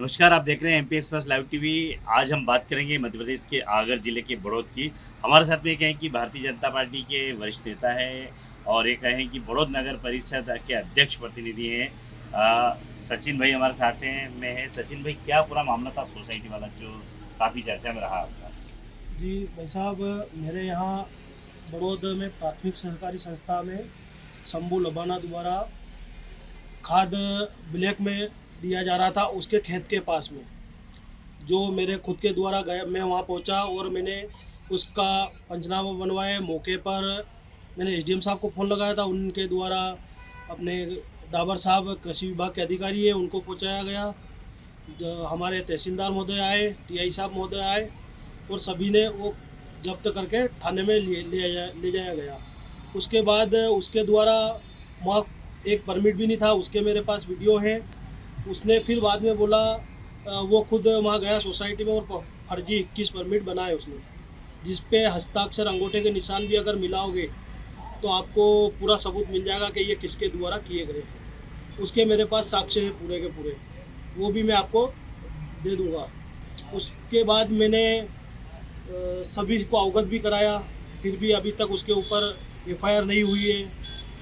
नमस्कार, आप देख रहे हैं एमपी एक्सप्रेस लाइव टीवी। आज हम बात करेंगे मध्य प्रदेश के आगर जिले के बड़ौद की। हमारे साथ में एक हैं कि भारतीय जनता पार्टी के वरिष्ठ नेता हैं और एक हैं कि बड़ौद नगर परिषद के अध्यक्ष प्रतिनिधि हैं। सचिन भाई हमारे साथ हैं। सचिन भाई, क्या पूरा मामला था सोसाइटी वाला जो काफ़ी चर्चा में रहा आपका? जी भाई साहब, मेरे यहाँ बड़ौद में प्राथमिक सहकारी संस्था में शंभू लबाना द्वारा खाद ब्लैक में दिया जा रहा था उसके खेत के पास में। जो मेरे खुद के द्वारा गया, मैं वहाँ पहुँचा और मैंने उसका पंचनामा बनवाए। मौके पर मैंने एसडीएम साहब को फ़ोन लगाया था, उनके द्वारा अपने डाबर साहब कृषि विभाग के अधिकारी है उनको पहुँचाया गया। जो हमारे तहसीलदार महोदय आए, टीआई साहब महोदय आए और सभी ने वो जब्त करके थाने में ले जाया गया। उसके बाद उसके द्वारा वहाँ एक परमिट भी नहीं था, उसके मेरे पास वीडियो है। उसने फिर बाद में बोला, वो खुद वहाँ गया सोसाइटी में और फर्जी 21 परमिट बनाए उसने, जिस पे हस्ताक्षर अंगूठे के निशान भी अगर मिलाओगे तो आपको पूरा सबूत मिल जाएगा कि ये किसके द्वारा किए गए हैं। उसके मेरे पास साक्ष्य है पूरे के पूरे, वो भी मैं आपको दे दूँगा। उसके बाद मैंने सभी को अवगत भी कराया, फिर भी अभी तक उसके ऊपर एफआईआर नहीं हुई है।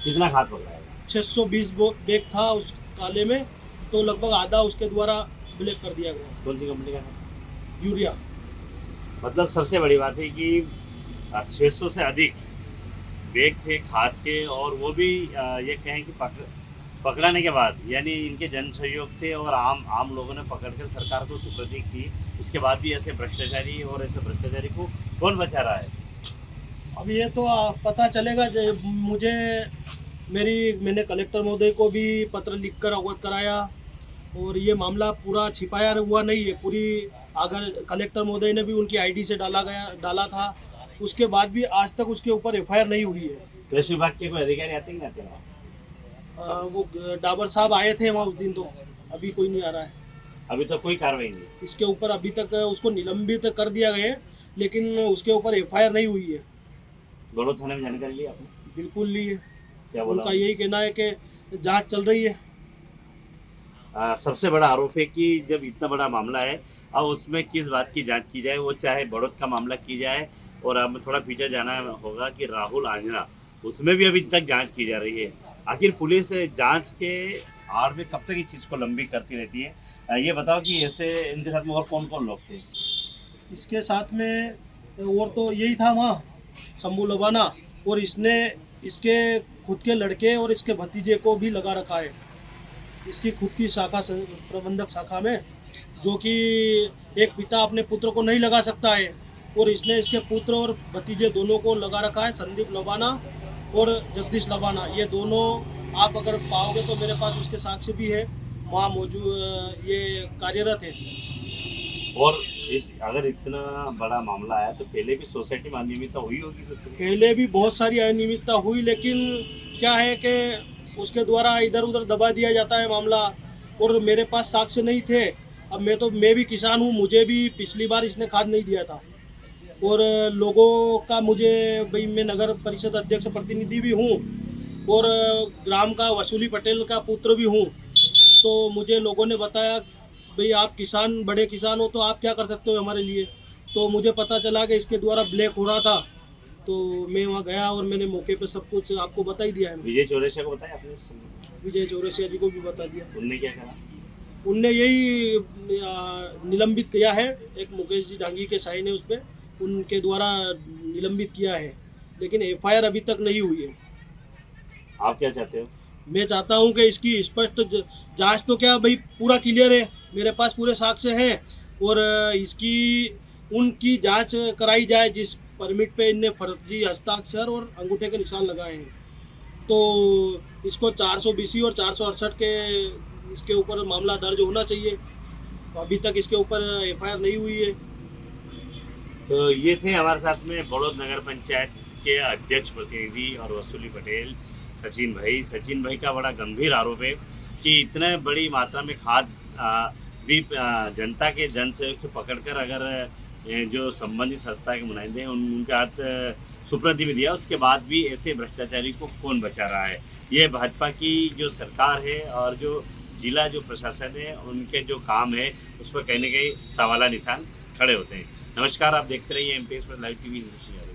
कितना खाद पकड़ा है? 620 बैग था उस काले में, तो लगभग आधा उसके द्वारा ब्लैक कर दिया गया। कौन सी कंपनी का था? यूरिया। मतलब सबसे बड़ी बात है कि 600 से अधिक बैग थे खाद के, और वो भी ये कहें कि पकड़ाने के बाद, यानी इनके जन सहयोग से और आम लोगों ने पकड़कर सरकार को सुपुर्द की। उसके बाद भी ऐसे भ्रष्टाचारी और ऐसे भ्रष्टाचारी को कौन बचा रहा है? अब ये तो पता चलेगा। मैंने कलेक्टर महोदय को भी पत्र लिखकर अवगत कराया और ये मामला पूरा छिपाया हुआ नहीं है। पूरी अगर कलेक्टर महोदय ने भी उनकी आईडी से डाला था, उसके बाद भी आज तक उसके ऊपर एफआईआर नहीं हुई है। कृषि विभाग के कोई अधिकारी आते नहीं आते हैं? वो डाबर साहब आए थे वहाँ उस दिन, तो अभी कोई नहीं आ रहा है। अभी तो कोई कार्रवाई नहीं? इसके ऊपर अभी तक उसको निलंबित कर दिया गया है, लेकिन उसके ऊपर एफआईआर नहीं हुई है। बड़ौद थाने में जानकारी ली आपने? बिल्कुल ली है। क्या बोला? उनका यही कहना है कि जांच चल रही है। सबसे बड़ा आरोप है कि जब इतना बड़ा मामला है, अब उसमें किस बात की जांच की जाए, वो चाहे बड़ौद का मामला की जाए, और अब थोड़ा पीछे जाना होगा कि राहुल आंजना, उसमें भी अभी तक जांच की जा रही है। आखिर पुलिस जांच के आड़ में कब तक इस चीज़ को लंबी करती रहती है? ये बताओ कि ऐसे इनके साथ में और कौन कौन लोग थे? इसके साथ में और तो यही था वहाँ शंभू लबाना, और इसने इसके खुद के लड़के और इसके भतीजे को भी लगा रखा है इसकी खुद की शाखा प्रबंधक शाखा में, जो कि एक पिता अपने पुत्र को नहीं लगा सकता है, और इसने इसके पुत्र और भतीजे दोनों को लगा रखा है। संदीप लबाना और जगदीश लबाना, ये दोनों आप अगर पाओगे तो मेरे पास उसके साक्ष्य भी है, वहाँ मौजूद ये कार्यरत है। और इस अगर इतना बड़ा मामला आया तो पहले भी सोसाइटी में अनियमितता हुई होगी? तो पहले भी बहुत सारी अनियमितता हुई, लेकिन क्या है कि उसके द्वारा इधर उधर दबा दिया जाता है मामला, और मेरे पास साक्ष्य नहीं थे। अब मैं भी किसान हूँ, मुझे भी पिछली बार इसने खाद नहीं दिया था, और लोगों का भाई मैं नगर परिषद अध्यक्ष प्रतिनिधि भी हूँ और ग्राम का वसूली पटेल का पुत्र भी हूँ। तो मुझे लोगों ने बताया, भाई आप किसान, बड़े किसान हो तो आप क्या कर सकते हो हमारे लिए। तो मुझे पता चला कि इसके द्वारा ब्लैक हो रहा था, तो मैं वहाँ गया और मैंने मौके पे सब कुछ आपको बता ही दिया है। विजय चौरसिया को बताया आपने? विजय चौरसिया जी को भी बता दिया। उनने क्या कहा? उनने यही निलंबित किया है, एक मुकेश जी डांगी के साइन है उस पर, उनके द्वारा निलंबित किया है, लेकिन एफआईआर अभी तक नहीं हुई है। आप क्या चाहते हो? मैं चाहता हूं कि इसकी स्पष्ट जांच, तो क्या भाई पूरा क्लियर है, मेरे पास पूरे साक्ष्य हैं, और इसकी उनकी जांच कराई जाए जिस परमिट पे इनने फर्जी हस्ताक्षर और अंगूठे के निशान लगाए हैं। तो इसको 420 और 468 के इसके ऊपर मामला दर्ज होना चाहिए। तो अभी तक इसके ऊपर एफआईआर नहीं हुई है। तो ये थे हमारे साथ में बड़ौद नगर पंचायत के अध्यक्ष प्रतिनिधि और वसूली पटेल सचिन भाई का बड़ा गंभीर आरोप है कि इतने बड़ी मात्रा में खाद भी जनता के जन सहयोग से पकड़कर अगर जो संबंधित संस्था के नुमाइंदे हैं उनके हाथ सुपुर्द भी दिया, उसके बाद भी ऐसे भ्रष्टाचारी को कौन बचा रहा है? ये भाजपा की जो सरकार है और जो जिला जो प्रशासन है उनके जो काम है उस पर कहीं ना कहीं सवाला निशान खड़े होते हैं। नमस्कार, आप देखते रहिए एमपीएस पर लाइव टीवी हिंदुस्तान।